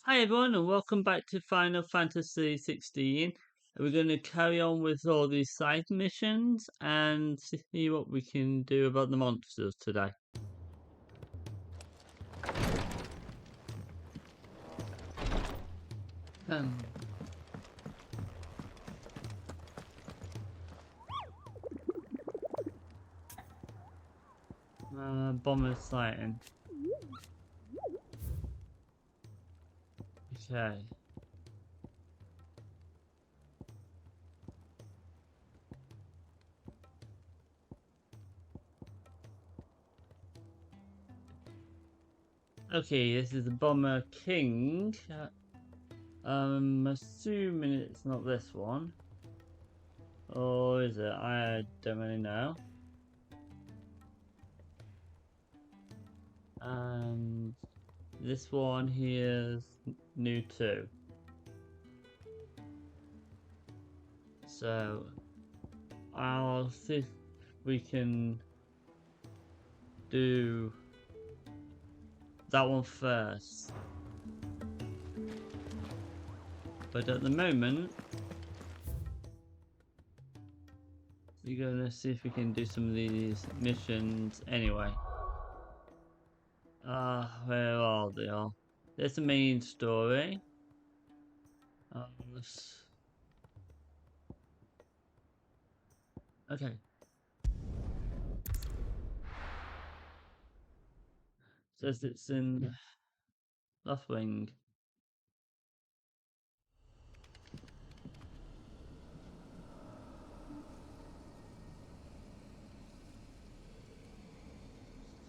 Hi everyone and welcome back to Final Fantasy 16. We're going to carry on with all these side missions and see what we can do about the monsters today. Bomber sighting. Okay. Okay, this is the Bomber King. I'm assuming it's not this one. Or is it? I don't really know. And this one here is new too. So I'll see if we can do that one first. But at the moment, we're gonna see if we can do some of these missions anyway. Where are they all? There's the main story. Okay. Says it's in Lothwing.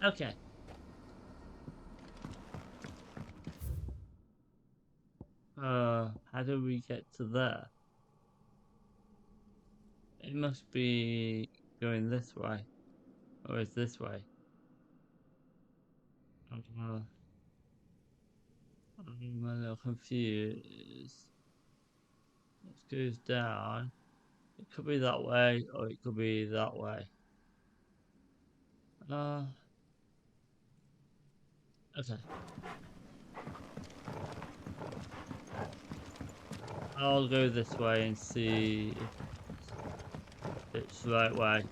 Okay. How do we get to there? It must be going this way. Or is this way? I'm a little confused. It goes down. It could be that way, or it could be that way. Okay. I'll go this way and see if it's the right way.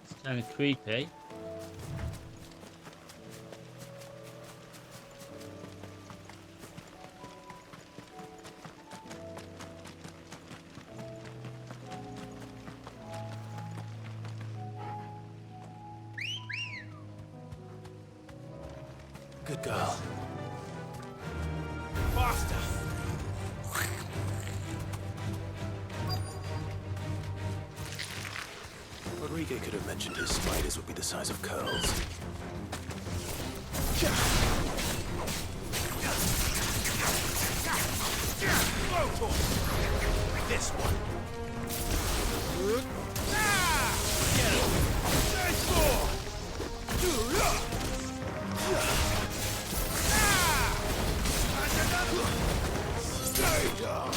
It's kind of creepy. Good girl. Faster! Rodrigo could have mentioned his spiders would be the size of curls. This one. There's more! Stay down!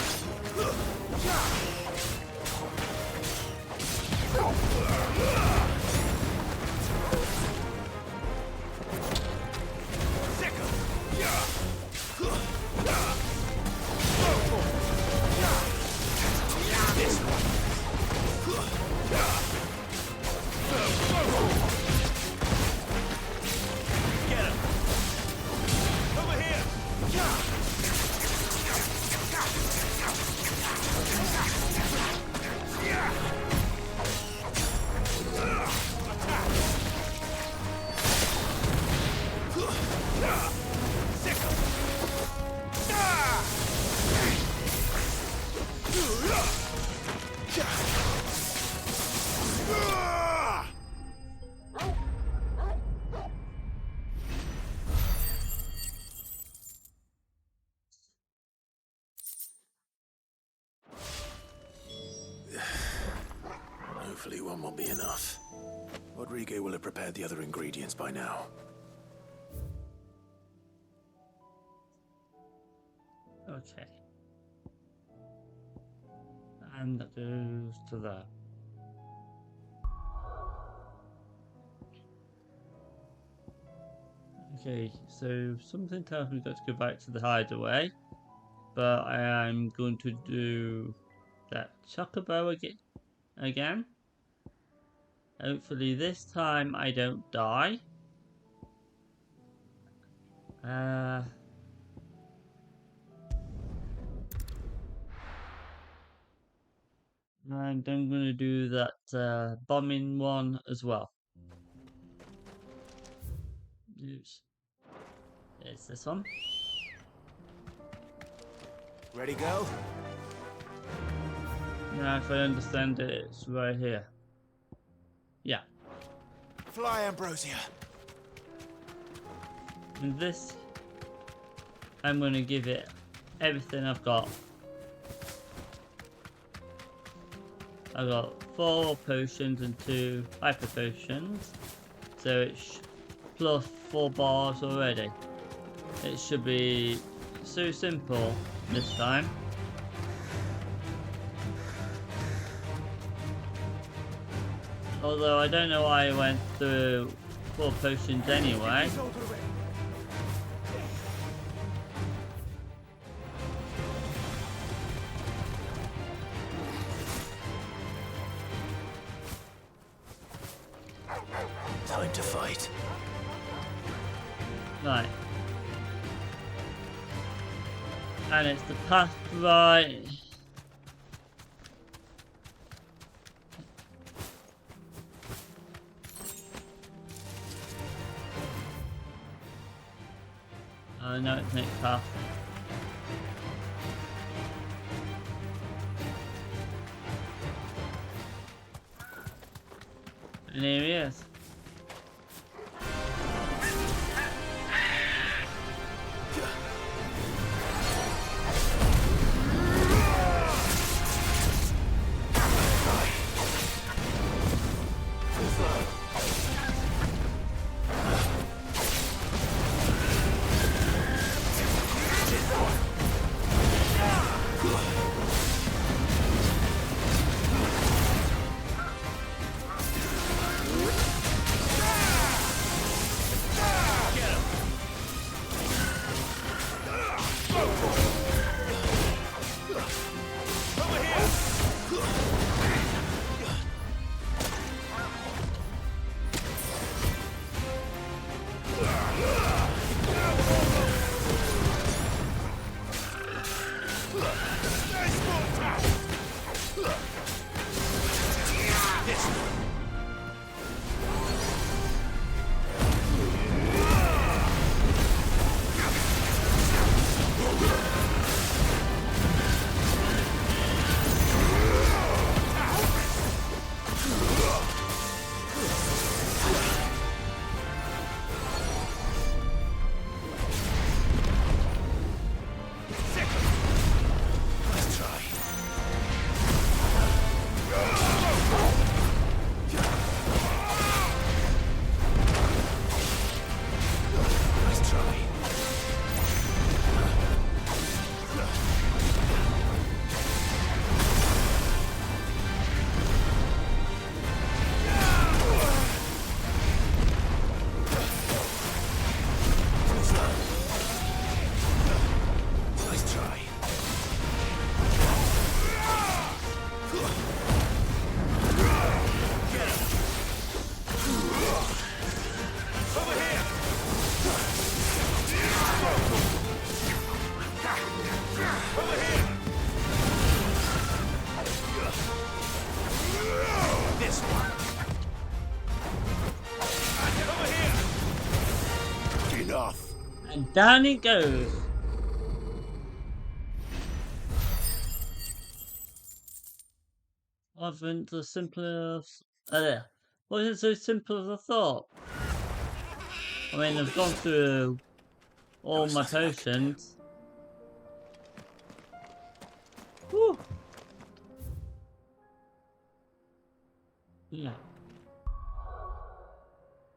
This Hopefully one won't be enough. Rodrigo will have prepared the other ingredients by now. Okay. And that goes to there. Okay, so something tells me we've got to go back to the hideaway, but I am going to do that chocobo again. Hopefully this time I don't die. And I'm going to do that bombing one as well. Use. It's this one. Ready, go? Now, if I understand it, it's right here. Yeah. Fly, Ambrosia. And this, I'm going to give it everything I've got. I've got 4 potions and 2 hyper potions. So it's plus 4 bars already. It should be so simple this time. Although I don't know why I went through 4 potions anyway. Time to fight. Right. And it's the path right. Oh no, it's next path. And here he is. And down it goes. Wasn't as simple as wasn't so simple as I thought. I mean, I've gone through all my potions. Whew. Yeah.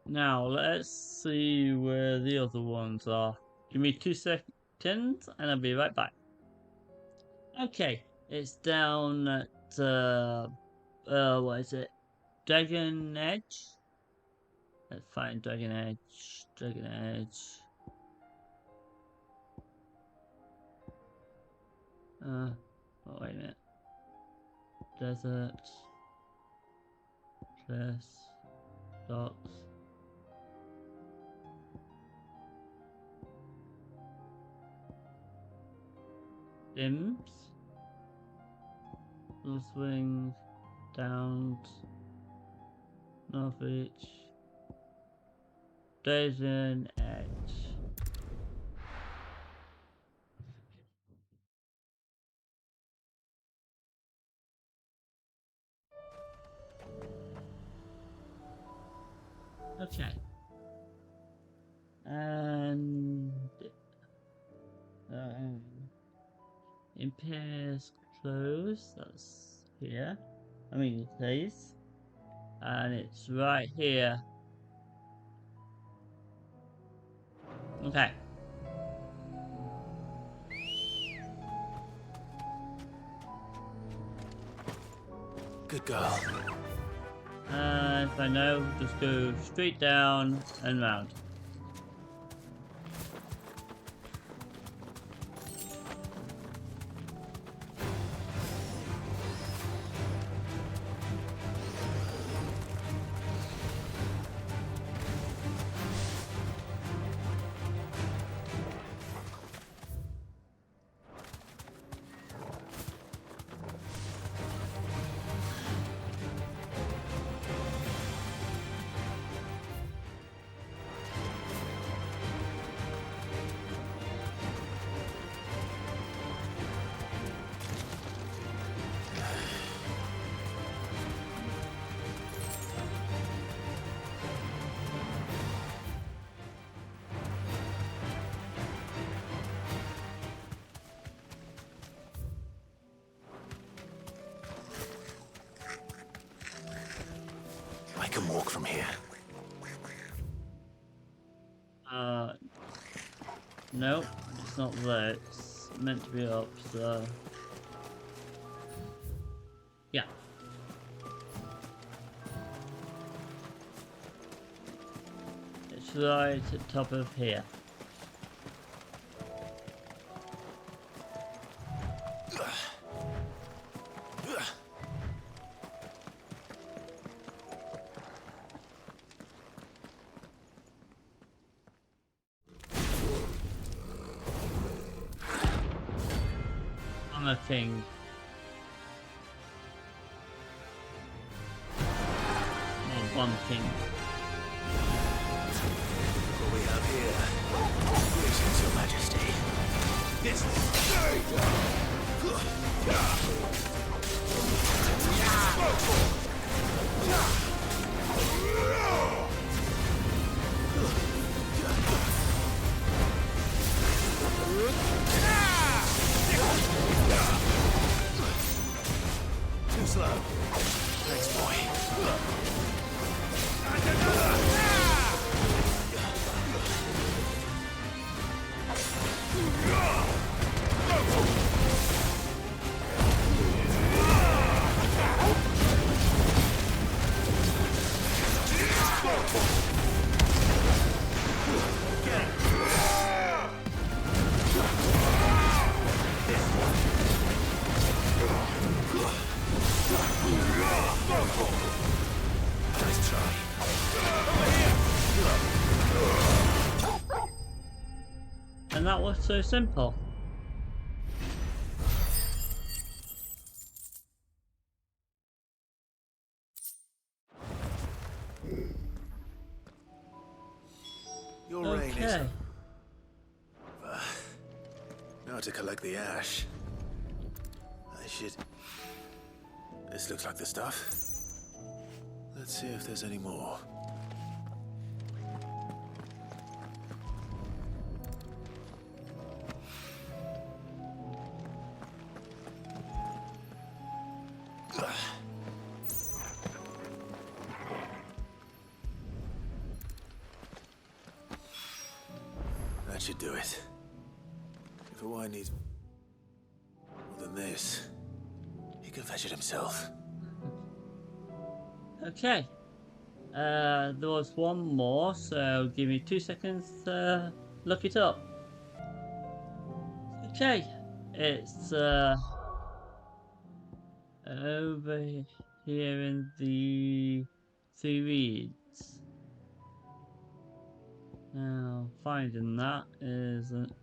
Now let's see where the other ones are. Give me 2 seconds and I'll be right back. Okay, it's down at what is it? Dragon Edge? Let's find Dragon Edge. Dragon Edge. Oh, wait a minute. Desert. Cliffs. Docks. Dims. North Wings. Downs. Northwich. Dragon Edge. Okay. And Imperial's close, that's here. I mean place. And it's right here. Okay. Good girl. And if I know, just go straight down and round. I can walk from here. No, it's not there. It's meant to be up, so yeah. It's right at the top of here. I'm a king. Or one king. What we have here? Greetings, Your Majesty. Too slow. Thanks, boy. Nice try. And that was so simple. Your reign is... Okay. Now to collect the ash. I should... This looks like the stuff. Let's see if there's any more. should do it. If a wine needs more than this, he can fetch it himself. Okay. There was one more, so give me 2 seconds to look it up. Okay. It's over here in the Three Reeds. Now, finding that isn't.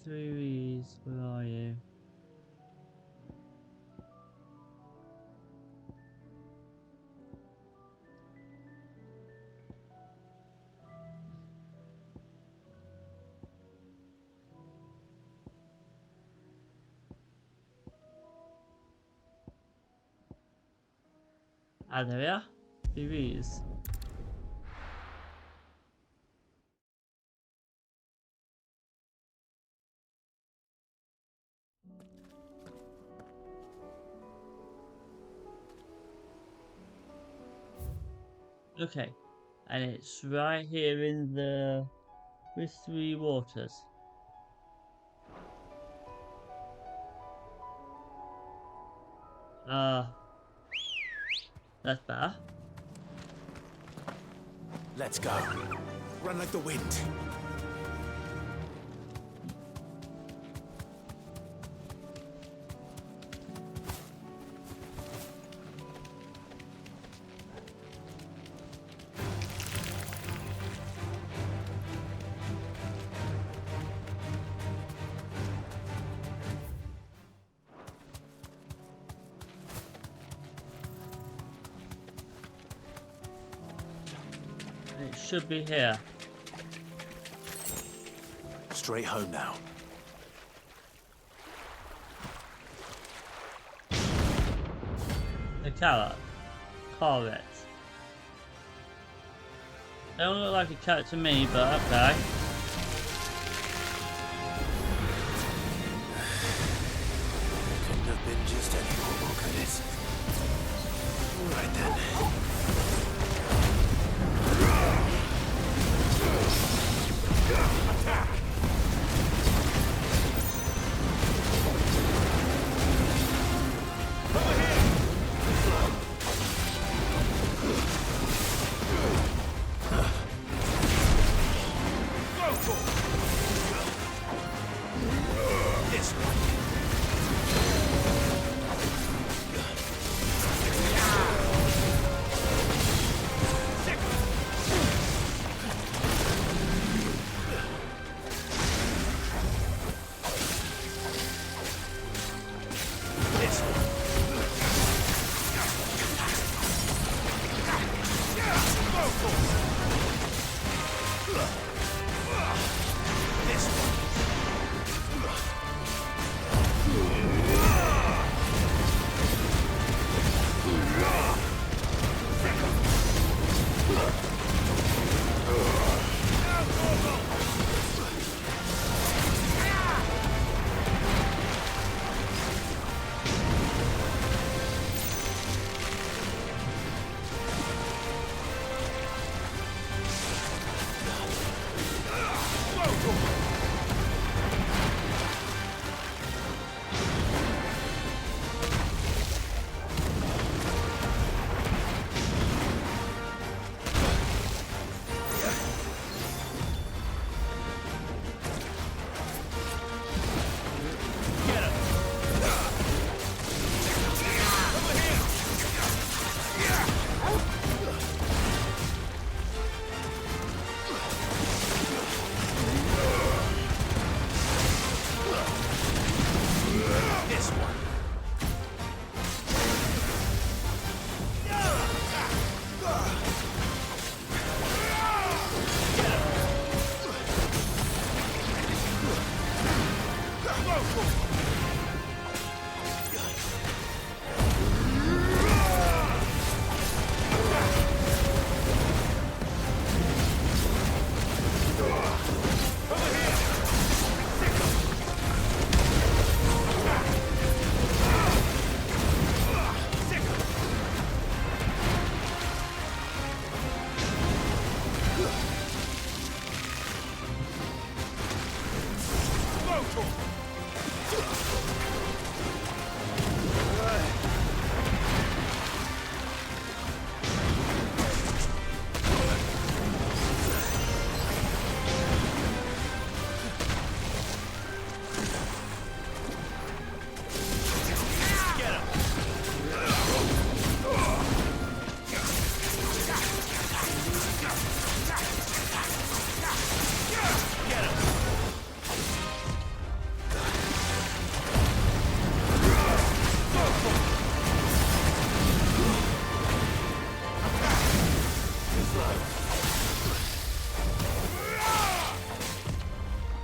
Three Reeds, where are you? Ah, there we are. Three Reeds. Okay, and it's right here in the Whispery Waters. That's better. Let's go. Run like the wind. It should be here. Straight home now. The carrot. Correct. Don't look like a carrot to me, but okay. Couldn't have been just any more, could it? Right then.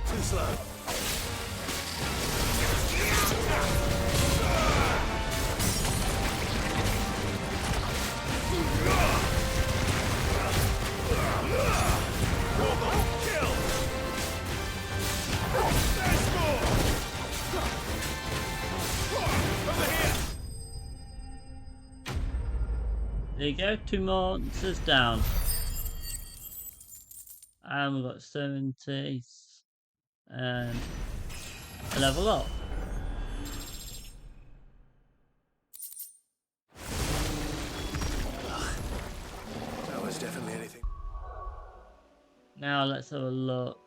Too slow. There you go, 2 monsters down. And we've got 70 and a level up. That was definitely anything. Now let's have a look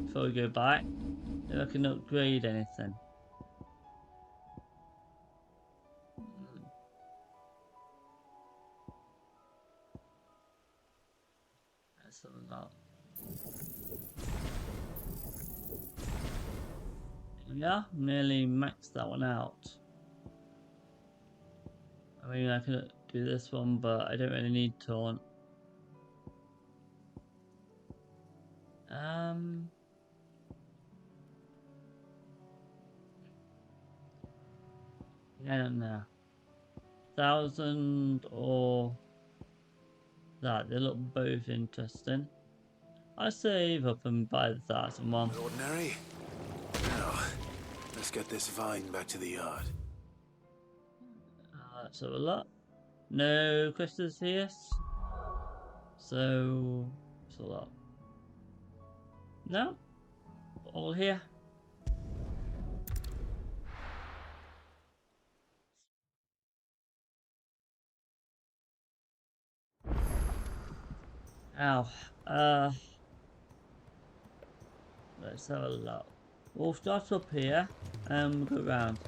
before we go back if I can upgrade anything. Let's have a look. Yeah, nearly maxed that one out. I mean, I could do this one, but I don't really need taunt. I don't know. 1,000 or that, they look both interesting. I save up and buy the 1,000 one. Ordinary? Now, let's get this vine back to the yard. Let's have a look. No crystals here. So, it's a lot. No? All here. Ow. Let's have a look. We'll start up here and go round.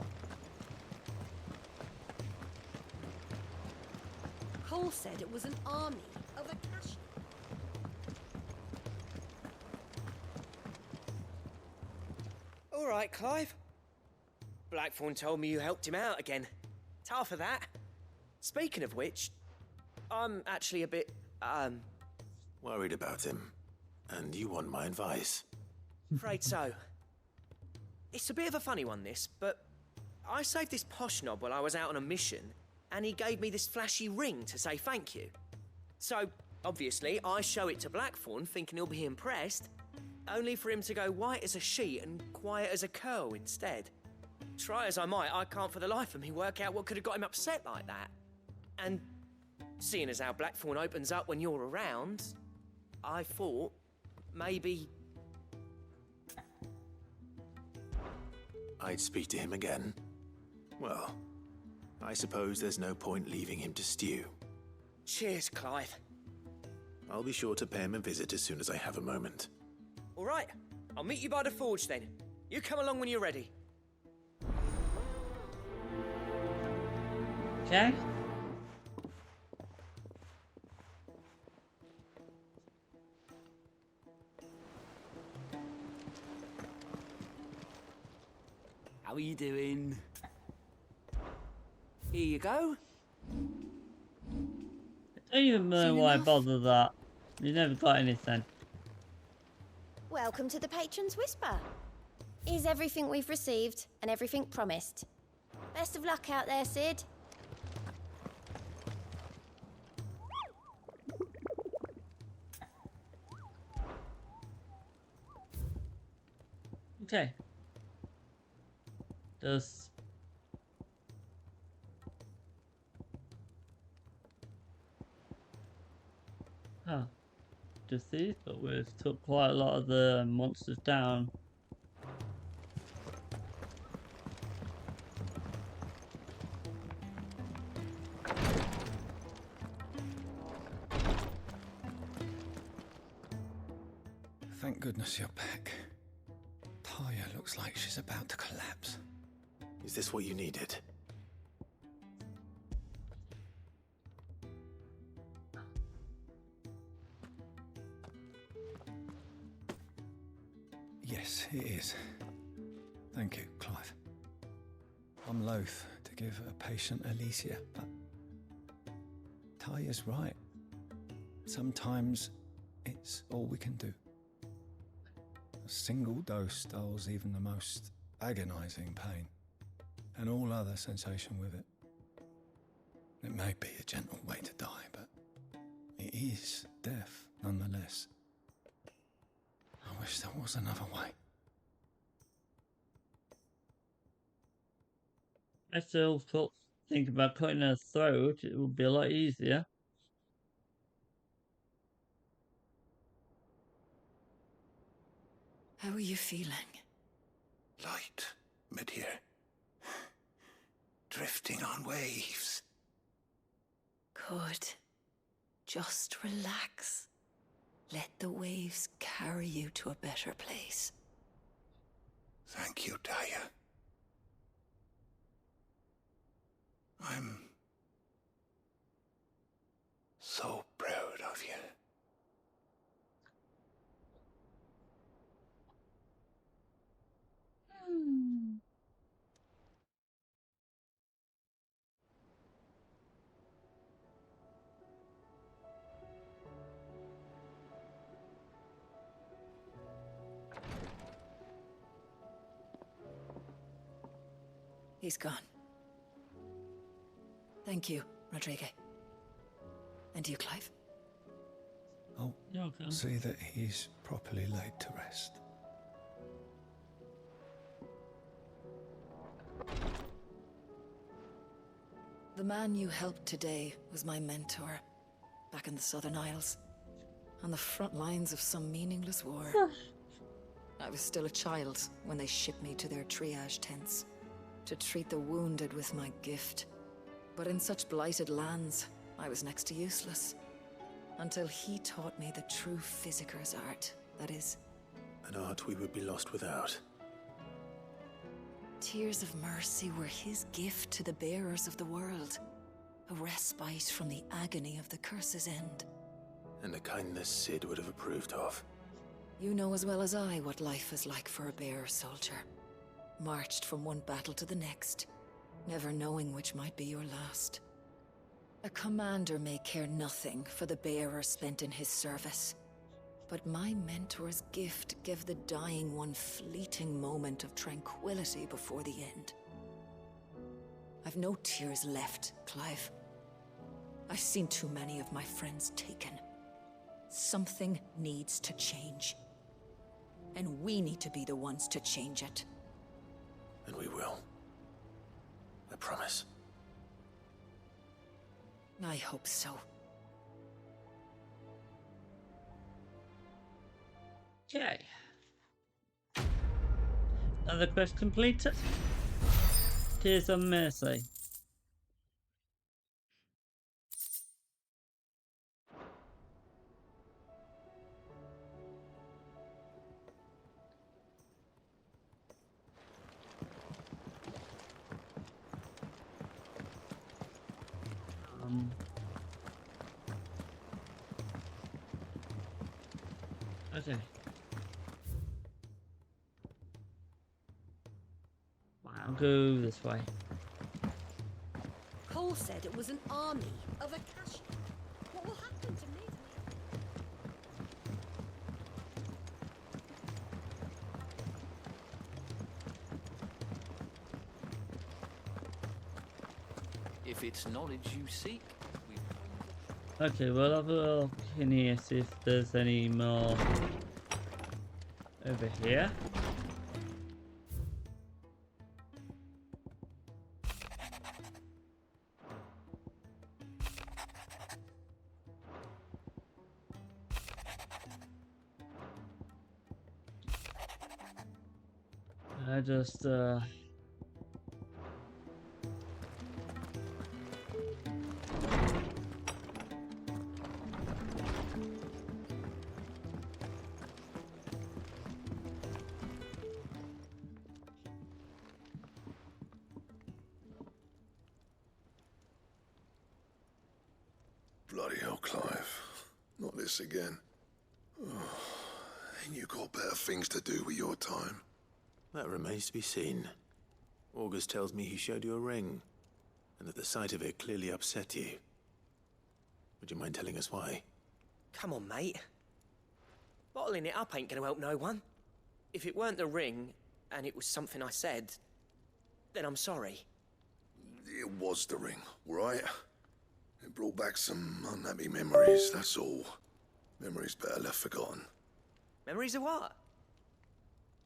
Cole said it was an army of Akashi. All right, Clive. Blackthorn told me you helped him out again. Tough for that. Speaking of which, I'm actually a bit, Worried about him. And you want my advice. afraid so. It's a bit of a funny one, this, but I saved this posh knob while I was out on a mission, and he gave me this flashy ring to say thank you. So, obviously, I show it to Blackthorn, thinking he'll be impressed, only for him to go white as a sheet and quiet as a curl instead. Try as I might, I can't for the life of me work out what could have got him upset like that. And seeing as how Blackthorn opens up when you're around, I thought maybe... I'd speak to him again. Well, I suppose there's no point leaving him to stew. Cheers, Clive. I'll be sure to pay him a visit as soon as I have a moment. All right, I'll meet you by the forge then. You come along when you're ready. Okay. How are you doing? Here you go. I don't even know Soon why I enough. bother that. You never got anything. Welcome to the Patron's Whisper. Here's everything we've received and everything promised. Best of luck out there, Sid. Okay. Does just these, but we've took quite a lot of the monsters down. Thank goodness you're back. Taya looks like she's about to collapse. Is this what you needed? Yes, it is. Thank you, Clive. I'm loath to give a patient Alicia, but Taya's right. Sometimes it's all we can do. A single dose dulls even the most agonizing pain, and all other sensation with it. It may be a gentle way to die, but it is death nonetheless. I wish there was another way. I still think about cutting her throat. It would be a lot easier. How are you feeling? Light, mid-here. Drifting on waves. Good. Just relax. Let the waves carry you to a better place. Thank you, Taya. I'm so proud of you. He's gone. Thank you, Rodrigue. And you, Clive? I'll Yeah, okay. see that he's properly laid to rest. The man you helped today was my mentor, back in the Southern Isles, on the front lines of some meaningless war. I was still a child when they shipped me to their triage tents, to treat the wounded with my gift. But in such blighted lands, I was next to useless. Until he taught me the true Physicker's art, that is. An art we would be lost without. Tears of mercy were his gift to the bearers of the world. A respite from the agony of the curse's end. And a kindness Sid would have approved of. You know as well as I what life is like for a bearer soldier. Marched from one battle to the next, never knowing which might be your last. A commander may care nothing for the bearer spent in his service. But my mentor's gift gave the dying one fleeting moment of tranquility before the end. I've no tears left, Clive. I've seen too many of my friends taken. Something needs to change. And we need to be the ones to change it. And we will. I promise. I hope so. Okay. Another quest completed. Tears of Mercy. Okay. I'll go this way. Cole said it was an army of Akashi. What will happen to me? If it's knowledge you seek, we... Okay, we'll have a look in here, see if there's any more over here. I just Bloody hell, Clive. Not this again. Oh, ain't you got better things to do with your time? That remains to be seen. August tells me he showed you a ring, and that the sight of it clearly upset you. Would you mind telling us why? Come on, mate. Bottling it up ain't gonna help no one. If it weren't the ring, and it was something I said, then I'm sorry. It was the ring, right? It brought back some unhappy memories, that's all. Memories better left forgotten. Memories of what?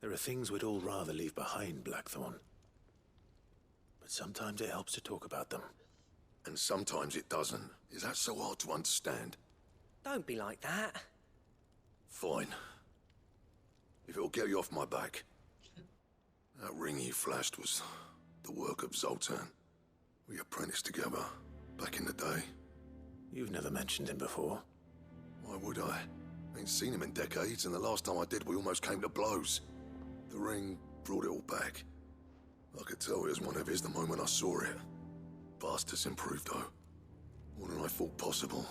There are things we'd all rather leave behind, Blackthorn. But sometimes it helps to talk about them. And sometimes it doesn't. Is that so hard to understand? Don't be like that. Fine. If it'll get you off my back. That ring you flashed was the work of Zoltan. We apprenticed together, back in the day. You've never mentioned him before. Why would I? Ain't seen him in decades, and the last time I did, we almost came to blows. The ring brought it all back. I could tell it was one of his the moment I saw it. Bastard's improved, though. More than I thought possible.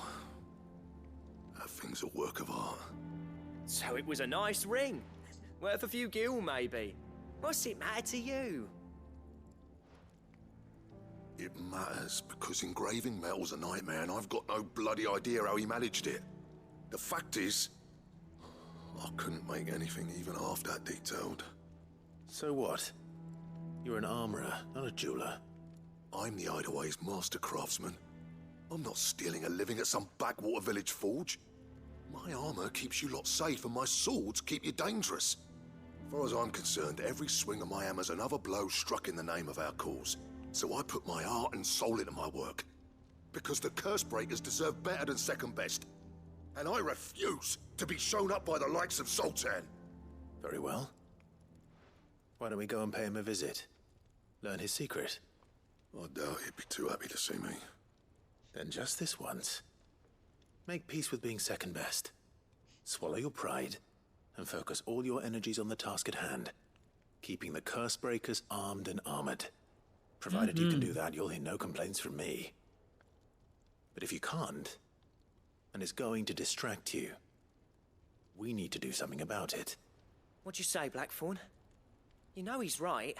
That thing's a work of art. So it was a nice ring. Worth a few gil, maybe. What's it matter to you? It matters because engraving metal's a nightmare, and I've got no bloody idea how he managed it. The fact is, I couldn't make anything even half that detailed. So what? You're an armorer, not a jeweler. I'm the Hideaway's master craftsman. I'm not stealing a living at some backwater village forge. My armor keeps you lot safe, and my swords keep you dangerous. As far as I'm concerned, every swing of my hammer's another blow struck in the name of our cause. So I put my heart and soul into my work. Because the curse breakers deserve better than second best. And I refuse to be shown up by the likes of Zoltan. Very well. Why don't we go and pay him a visit? Learn his secret. I doubt he'd be too happy to see me. Then just this once. Make peace with being second best. Swallow your pride, and focus all your energies on the task at hand. Keeping the curse breakers armed and armored. Provided you can do that, you'll hear no complaints from me. But if you can't, and it's going to distract you, we need to do something about it. What'd you say, Blackthorn? You know he's right.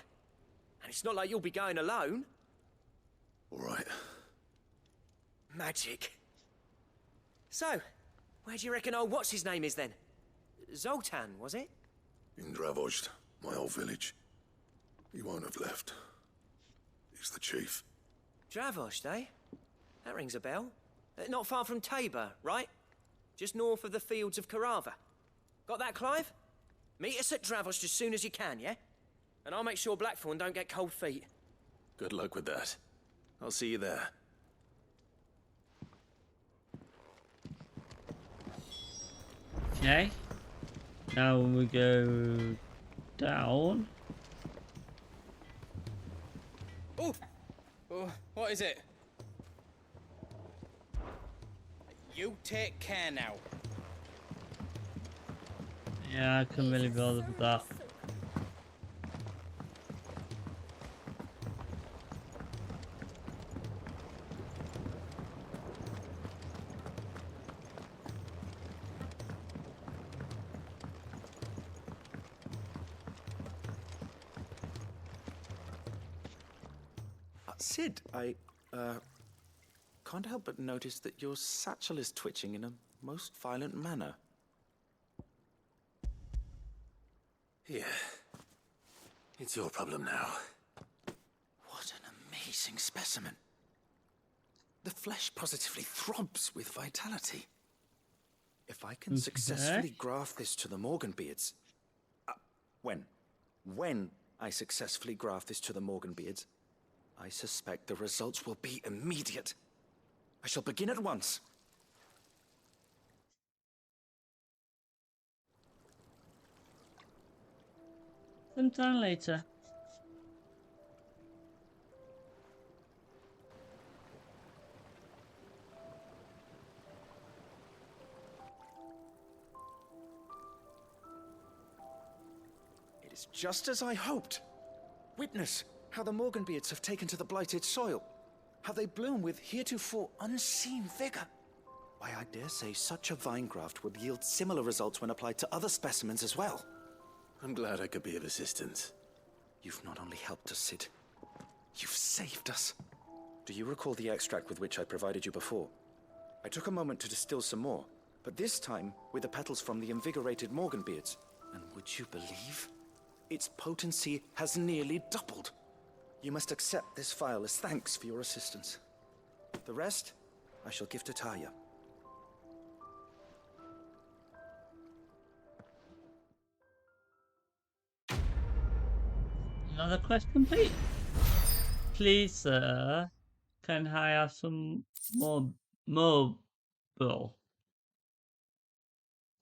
And it's not like you'll be going alone. All right. Magic. So, where do you reckon old what's-his-name is then? Zoltan, was it? In Dravozd, my old village. He won't have left. He's the chief. Dravozd, eh? That rings a bell. Not far from Tabor, right? Just north of the fields of Carava. Got that, Clive? Meet us at Dravozd as soon as you can, yeah? And I'll make sure Blackthorn don't get cold feet. Good luck with that. I'll see you there. Okay. Now when we go down. Oh, what is it? You take care now. Yeah, I couldn't really bother with that. Sid, I can't help but notice that your satchel is twitching in a most violent manner. Here. It's your problem now. What an amazing specimen. The flesh positively throbs with vitality. If I can successfully graft this to the Morganbeards... When I successfully graft this to the Morganbeards, I suspect the results will be immediate. I shall begin at once. Sometime later. It is just as I hoped. Witness how the Morganbeards have taken to the blighted soil. How they bloom with heretofore unseen vigor. Why, I dare say such a vine graft would yield similar results when applied to other specimens as well. I'm glad I could be of assistance. You've not only helped us, Sid, you've saved us. Do you recall the extract with which I provided you before? I took a moment to distill some more, but this time with the petals from the invigorated Morganbeards. And would you believe? Its potency has nearly doubled. You must accept this vial as thanks for your assistance. The rest, I shall give to Talia. Another quest complete. Please, sir, can I have some more mobile?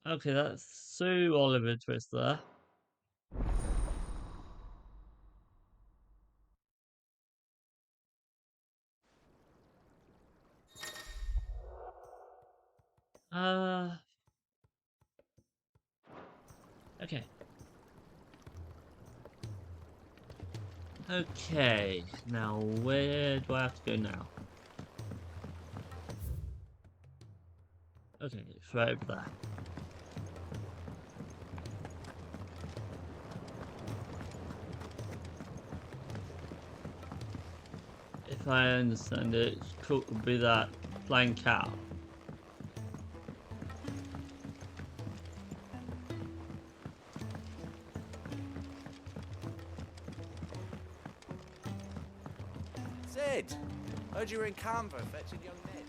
Okay, that's Sue Oliver Twist there. Okay. Okay, now where do I have to go now? Okay, it's right over there. If I understand it, it could be that flying cow. Sid, heard you were in Canva fetching young Ned.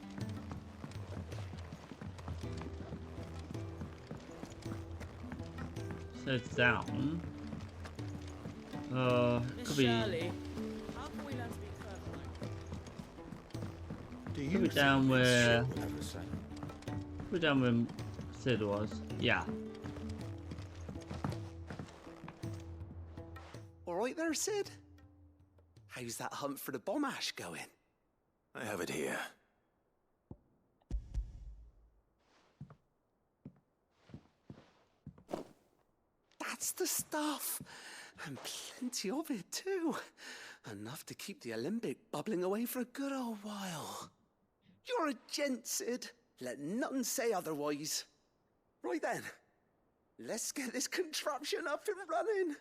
So it's down. Could be. Shirley, how can we learn to be clever like Could be down where. Could be down where Sid was. Yeah. All right there, Sid? How's that hunt for the bomb ash going? I have it here. That's the stuff. And plenty of it, too. Enough to keep the alembic bubbling away for a good old while. You're a gent, Sid. Let none say otherwise. Right then, let's get this contraption up and running.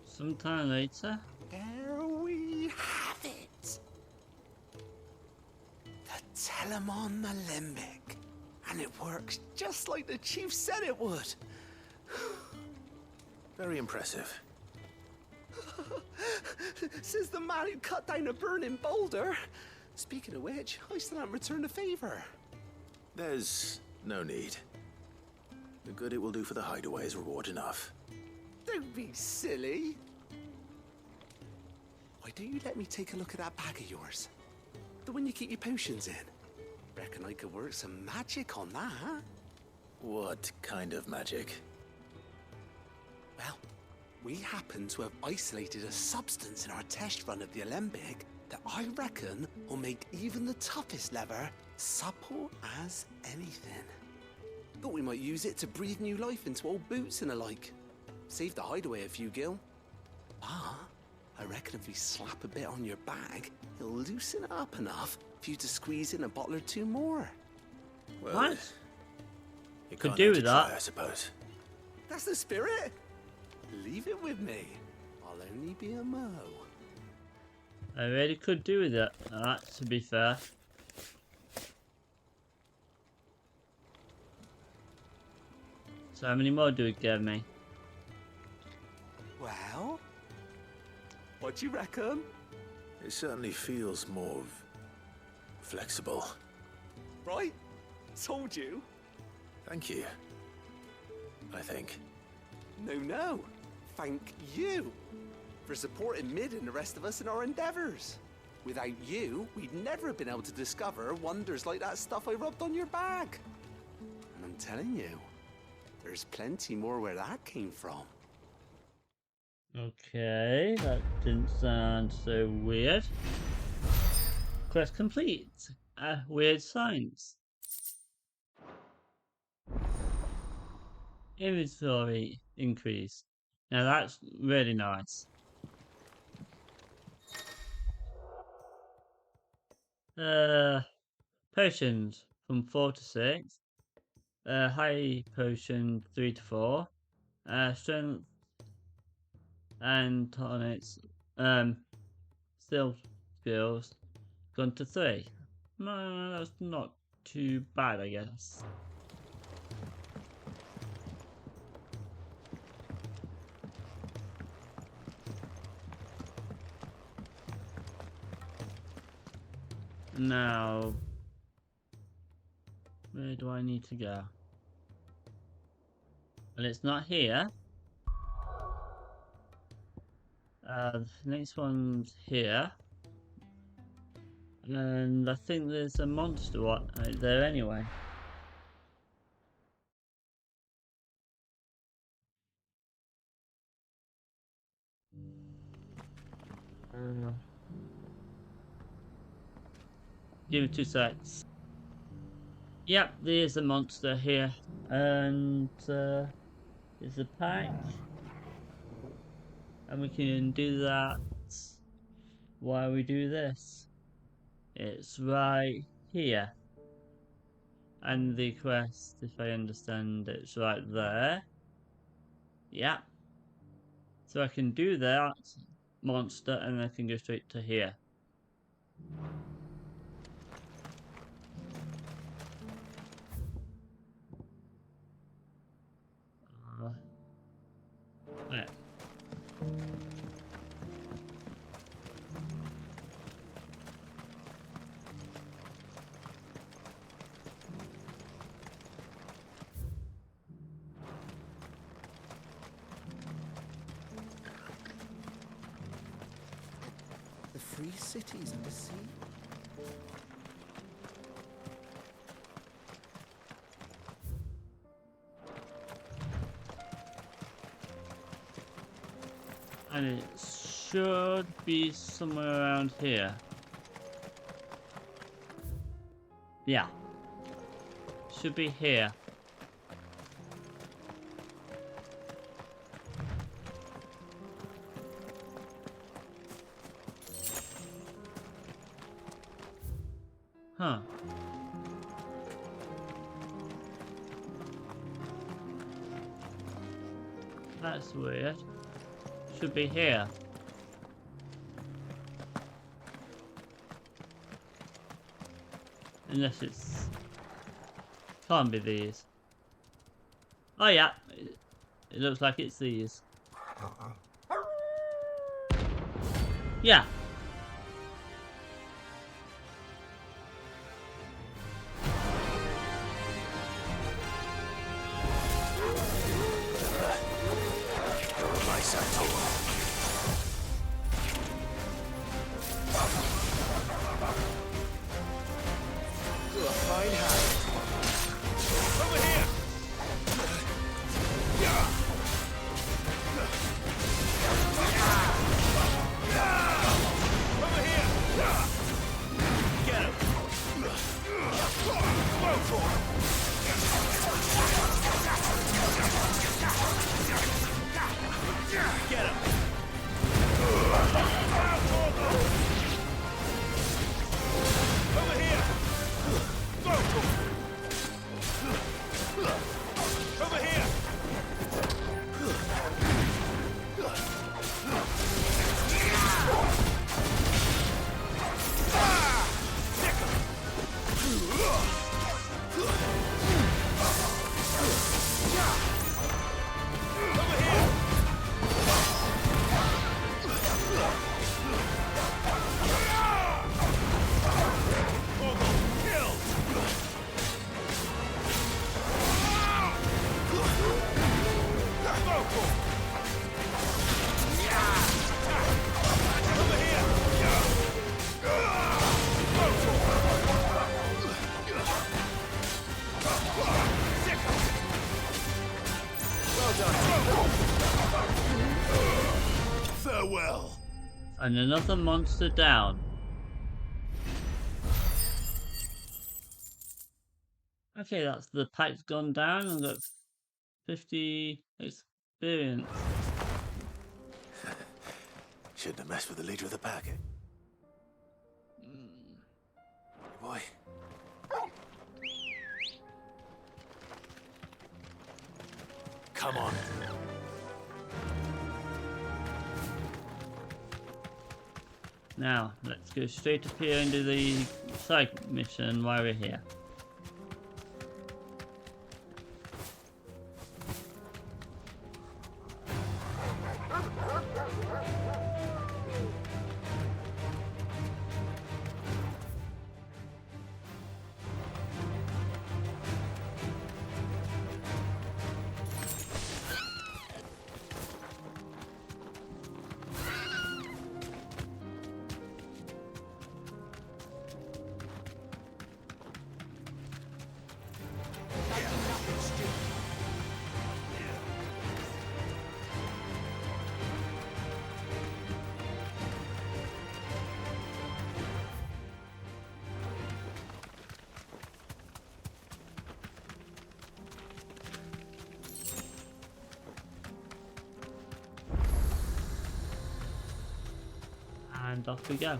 Sometime later. There we have it. The Telemon Alembic. And it works just like the chief said it would. Very impressive. Says the man who cut down a burning boulder. Speaking of which, I still haven't returned the favor. There's no need. The good it will do for the hideaway is reward enough. Don't be silly. Why don't you let me take a look at that bag of yours? The one you keep your potions in. Reckon I could work some magic on that. What kind of magic? Well, we happen to have isolated a substance in our test run of the Alembic that I reckon will make even the toughest lever supple as anything. Thought we might use it to breathe new life into old boots and the like. Save the hideaway a few gil. Ah, I reckon if we slap a bit on your bag, it'll loosen it up enough for you to squeeze in a bottle or two more. Well, What? You Could can't do hurt with to try, that. I suppose. That's the spirit. Leave it with me. I'll only be a mo. I really could do with it. To be fair. So how many more do it give me? Well, what do you reckon? It certainly feels more flexible. Right? Told you. Thank you. I think. No. Thank you for supporting Mid and the rest of us in our endeavors. Without you, we'd never have been able to discover wonders like that stuff I rubbed on your bag. And I'm telling you, there's plenty more where that came from. Okay, that didn't sound so weird. Quest complete. Weird signs. inventory increase. Now that's really nice. Potions from 4 to 6. High potion 3 to 4. Strength and tonics. Still skills gone to 3. No, that's not too bad, I guess. Now, where do I need to go? Well, it's not here. The next one's here. And I think there's a monster right there anyway. Give me 2 secs. Yep, there's a monster here. And there's a pack. And we can do that while we do this. It's right here. And the quest, if I understand, it's right there. Yeah. So I can do that monster and I can go straight to here. Yeah. The free cities under sea? And it should be somewhere around here. Yeah. Should be here. Huh. That's weird. Should be here. Unless it's... Can't be these. Oh yeah. It looks like it's these. Yeah. Farewell. And another monster down. Okay, that's the pack's gone down and got 50 experience. Shouldn't have messed with the leader of the pack. Boy. Come on. Now, let's go straight up here into the side mission while we're here. And off we go.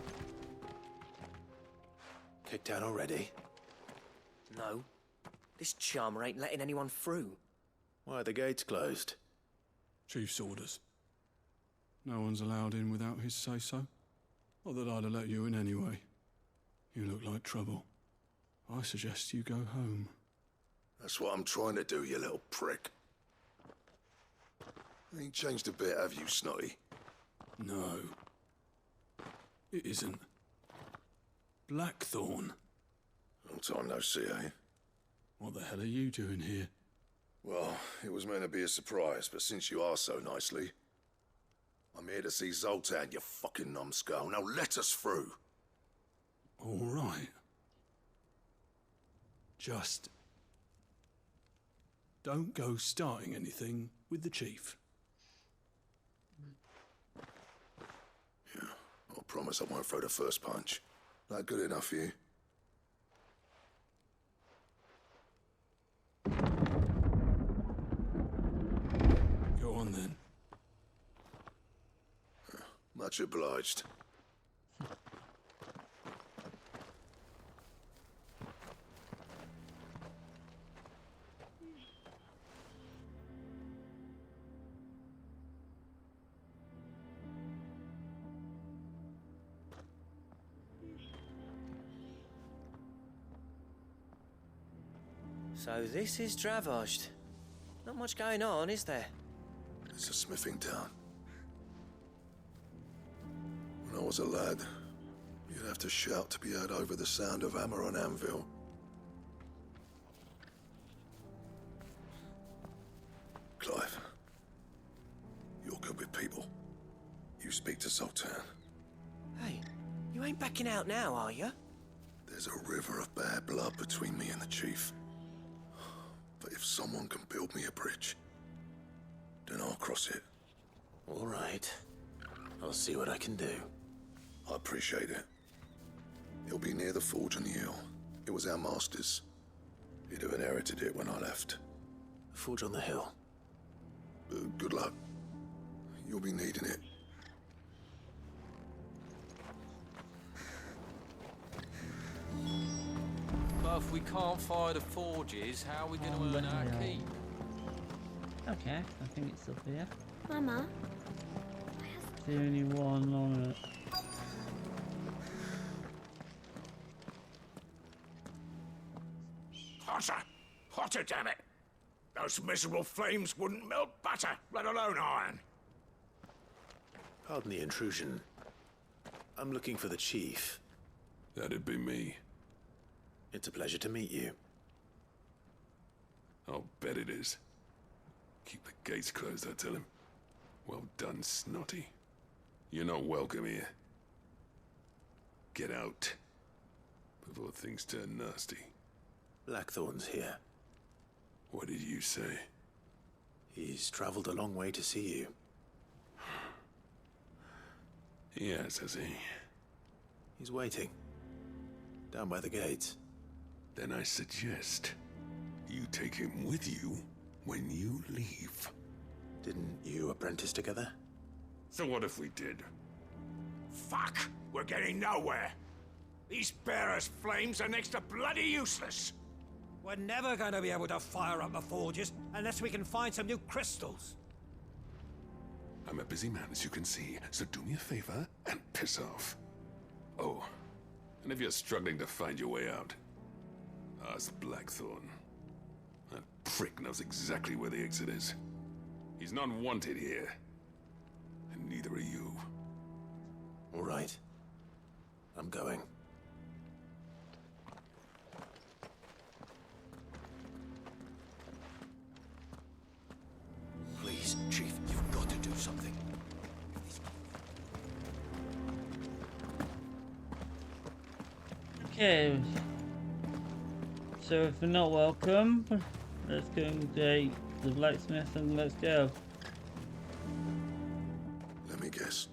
Kicked out already? No. This charmer ain't letting anyone through. Why are the gates closed? Chief's orders. No one's allowed in without his say-so. Not that I'd have let you in anyway. You look like trouble. I suggest you go home. That's what I'm trying to do, you little prick. Ain't changed a bit, have you, Snotty? No. It isn't. Blackthorn. Long time no see, eh? What the hell are you doing here? Well, it was meant to be a surprise, but since you asked so nicely, I'm here to see Zoltan, you fucking numbskull. Now let us through. All right. Just don't go starting anything with the chief. Yeah, I promise I won't throw the first punch. That good enough for you? Go on then. Much obliged. So this is Dravosht. Not much going on, is there? It's a smithing town. When I was a lad, you'd have to shout to be heard over the sound of hammer on anvil. Clive, you're good with people. You speak to Zoltan. Hey, you ain't backing out now, are you? There's a river of bad blood between me and the chief. But if someone can build me a bridge, then I'll cross it. All right. I'll see what I can do. I appreciate it. It'll be near the forge on the hill. It was our master's. He'd have inherited it when I left. The forge on the hill. Good luck. You'll be needing it. But if we can't fire the forges, how are we going to earn our keep? Okay, I think it's up here. Mama? The only one on it. Hotter! Hotter, damn it! Those miserable flames wouldn't melt butter, let alone iron. Pardon the intrusion. I'm looking for the chief. That'd be me. It's a pleasure to meet you. I'll bet it is. Keep the gates closed, I tell him. Well done, Snotty. You're not welcome here. Get out. Before things turn nasty. Blackthorn's here. What did you say? He's traveled a long way to see you. Yes, has he? He's waiting. Down by the gates. Then I suggest you take him with you when you leave. Didn't you apprentice together? So what if we did? Fuck! We're getting nowhere. These bearers' flames are next to bloody useless. We're never going to be able to fire up the forges unless we can find some new crystals. I'm a busy man, as you can see, so do me a favor and piss off. Oh, and if you're struggling to find your way out, ask Blackthorn. That prick knows exactly where the exit is. He's not wanted here. And neither are you. All right. I'm going. Please, Chief, you've got to do something. Okay. So if you're not welcome, let's go and take the blacksmith and let's go. Let me guess.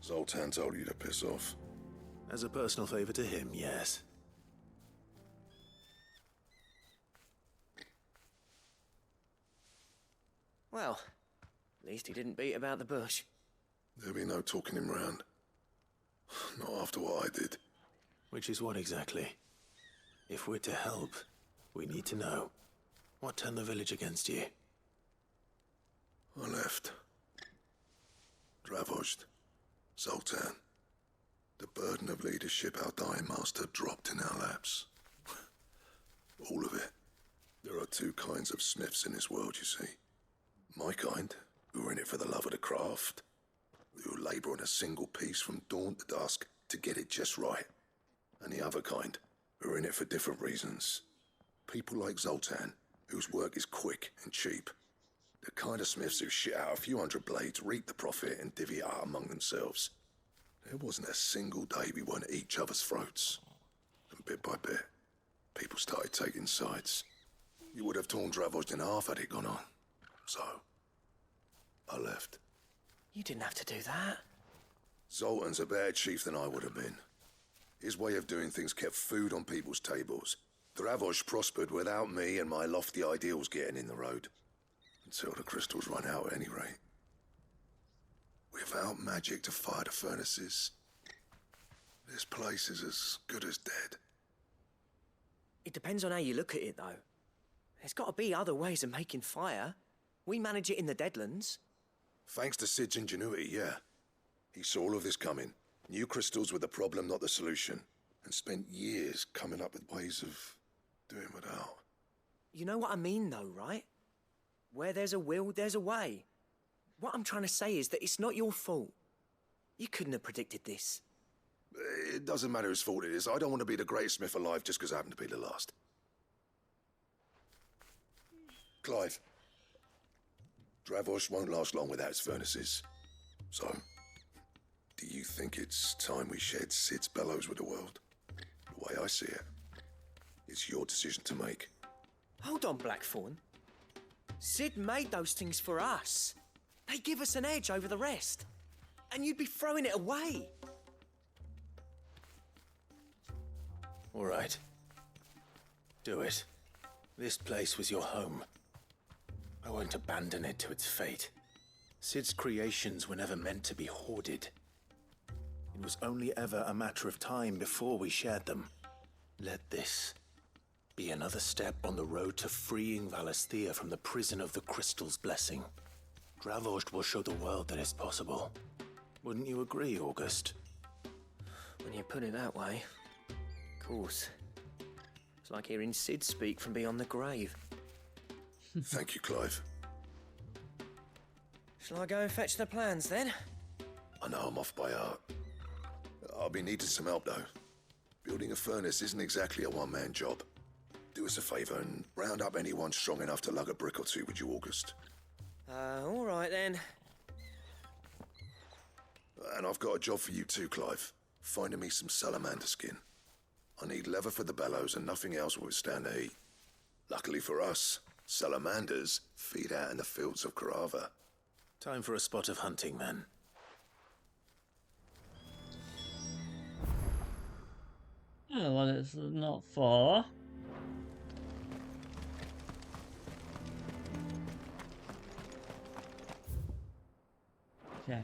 Zoltan told you to piss off. As a personal favor to him, yes. Well, at least he didn't beat about the bush. There'll be no talking him round. Not after what I did. Which is what exactly? If we're to help, we need to know. What turned the village against you? I left. Dravozd. Zoltan. The burden of leadership our dying master dropped in our laps. All of it. There are two kinds of smiths in this world, you see. My kind, who are in it for the love of the craft, who labour on a single piece from dawn to dusk to get it just right. And the other kind, who are in it for different reasons. People like Zoltan, whose work is quick and cheap. The kind of smiths who shit out a few hundred blades, reap the profit, and divvy it out among themselves. There wasn't a single day we weren't at each other's throats. And bit by bit, people started taking sides. You would have torn Dravozd in half had it gone on. So, I left. You didn't have to do that. Zoltan's a better chief than I would have been. His way of doing things kept food on people's tables. Dravozd prospered without me and my lofty ideals getting in the road. Until the crystals run out at any rate. Without magic to fire the furnaces, this place is as good as dead. It depends on how you look at it, though. There's got to be other ways of making fire. We manage it in the Deadlands. Thanks to Sid's ingenuity, yeah. He saw all of this coming. Knew crystals were the problem, not the solution. And spent years coming up with ways of doing without. You know what I mean, though, right? Where there's a will, there's a way. What I'm trying to say is that it's not your fault. You couldn't have predicted this. It doesn't matter whose fault it is. I don't want to be the greatest smith alive just because I happen to be the last. Clive. Dravozd won't last long without its furnaces. So, do you think it's time we shared Sid's bellows with the world? The way I see it, it's your decision to make. Hold on, Blackthorn. Sid made those things for us. They give us an edge over the rest. And you'd be throwing it away. All right. Do it. This place was your home. I won't abandon it to its fate. Sid's creations were never meant to be hoarded. It was only ever a matter of time before we shared them. Let this be another step on the road to freeing Valisthea from the prison of the Crystal's blessing. Dravozd will show the world that it's possible. Wouldn't you agree, August? When you put it that way, of course. It's like hearing Sid speak from beyond the grave. Thank you, Clive. Shall I go and fetch the plans, then? I know I'm off by heart. I'll be needing some help, though. Building a furnace isn't exactly a one-man job. Do us a favour and round up anyone strong enough to lug a brick or two with you, August. All right, then. And I've got a job for you too, Clive. Finding me some salamander skin. I need leather for the bellows and nothing else will withstand the heat. Luckily for us, salamanders feed out in the fields of Carava. Time for a spot of hunting, then. Oh, well, it's not far. Okay.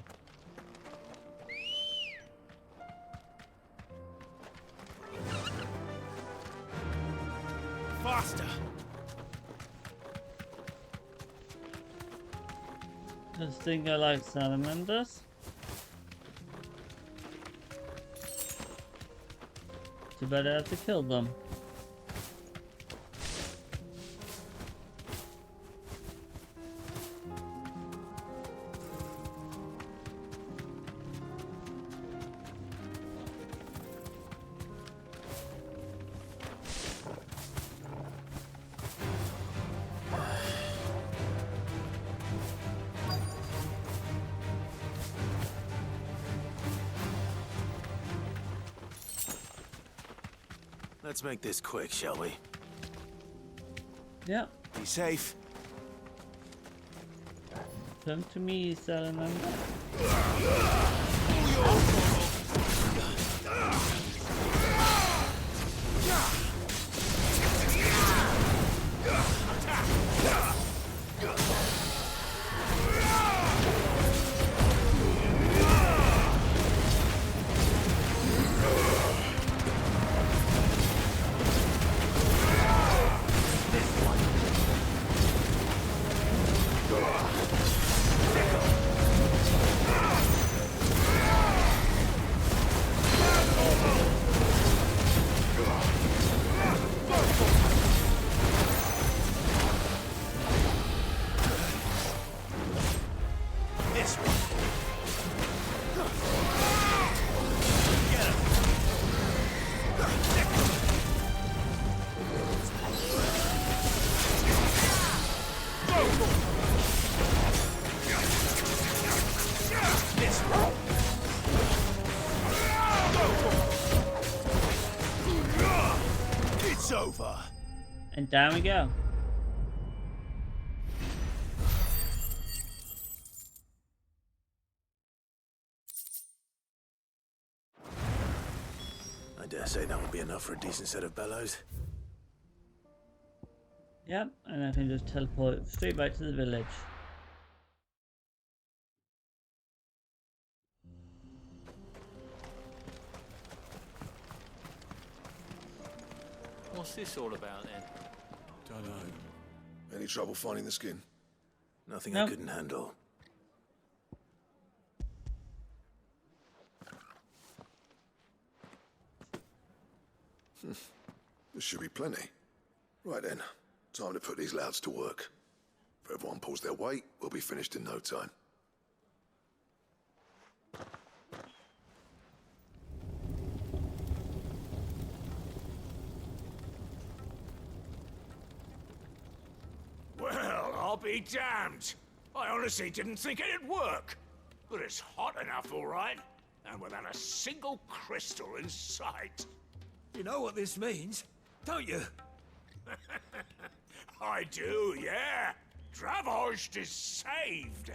Faster! Just think I like salamanders. Too bad I have to kill them. Let's make this quick, shall we? Yeah. Be safe. Come to me, salamander. It's over. And down we go. I dare say that will be enough for a decent set of bellows. Yep, and I can just teleport straight back to the village. What's this all about then? Don't know. Any trouble finding the skin? Nothing I couldn't handle. There should be plenty. Right then, time to put these louds to work. If everyone pulls their weight, we'll be finished in no time. Well, I'll be damned. I honestly didn't think it'd work. But it's hot enough, all right. And without a single crystal in sight. You know what this means, don't you? I do, yeah. Dravost is saved.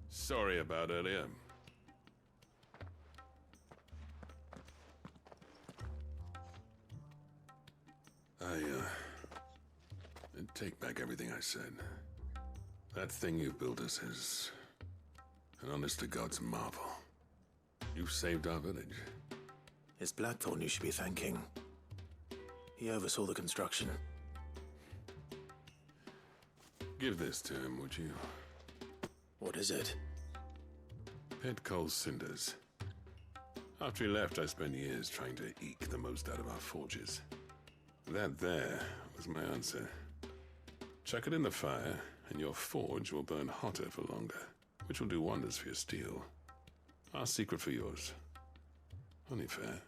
Sorry about earlier. I take back everything I said. That thing you built us is an honest-to-God's marvel. You saved our village. It's Blackthorn you should be thanking. He oversaw the construction. Give this to him, would you? What is it? Pet Cole's cinders. After he left, I spent years trying to eke the most out of our forges. That there was my answer. Chuck it in the fire, and your forge will burn hotter for longer, which will do wonders for your steel. Our secret for yours. Only fair.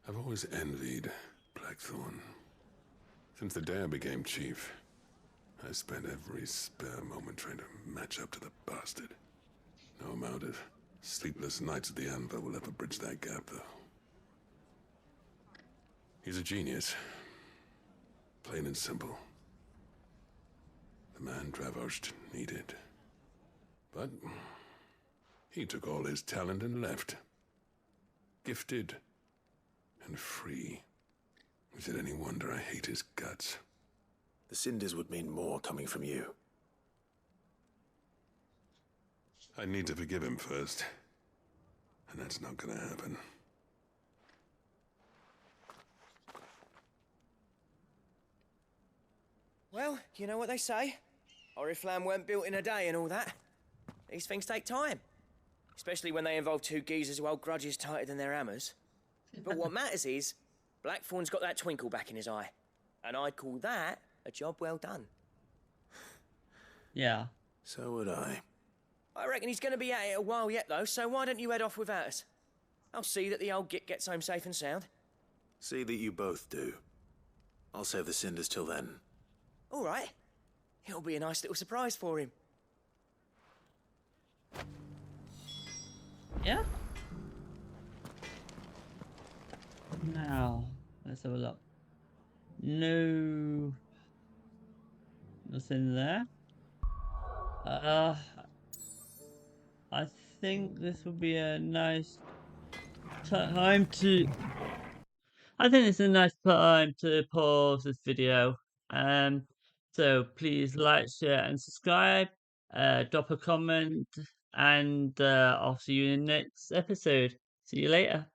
I've always envied Blackthorn. Since the day I became chief, I spent every spare moment trying to match up to the bastard. No amount of sleepless nights at the Anvil will ever bridge that gap, though. He's a genius. Plain and simple. The man Dravost needed. But he took all his talent and left. Gifted and free. Is it any wonder I hate his guts? The cinders would mean more coming from you. I need to forgive him first. And that's not gonna happen. Well, you know what they say. Oriflamme weren't built in a day and all that. These things take time. Especially when they involve two geezers who hold grudges tighter than their hammers. But what matters is, Blackthorn's got that twinkle back in his eye. And I'd call that a job well done. Yeah. So would I. I reckon he's going to be at it a while yet, though, so why don't you head off without us? I'll see that the old git gets home safe and sound. See that you both do. I'll save the cinders till then. All right. It'll be a nice little surprise for him. Yeah. Now, let's have a look. No. Nothing there. I think this would be a nice time to... I think it's a nice time to pause this video. So please like, share and subscribe. Drop a comment. And I'll see you in the next episode. See you later.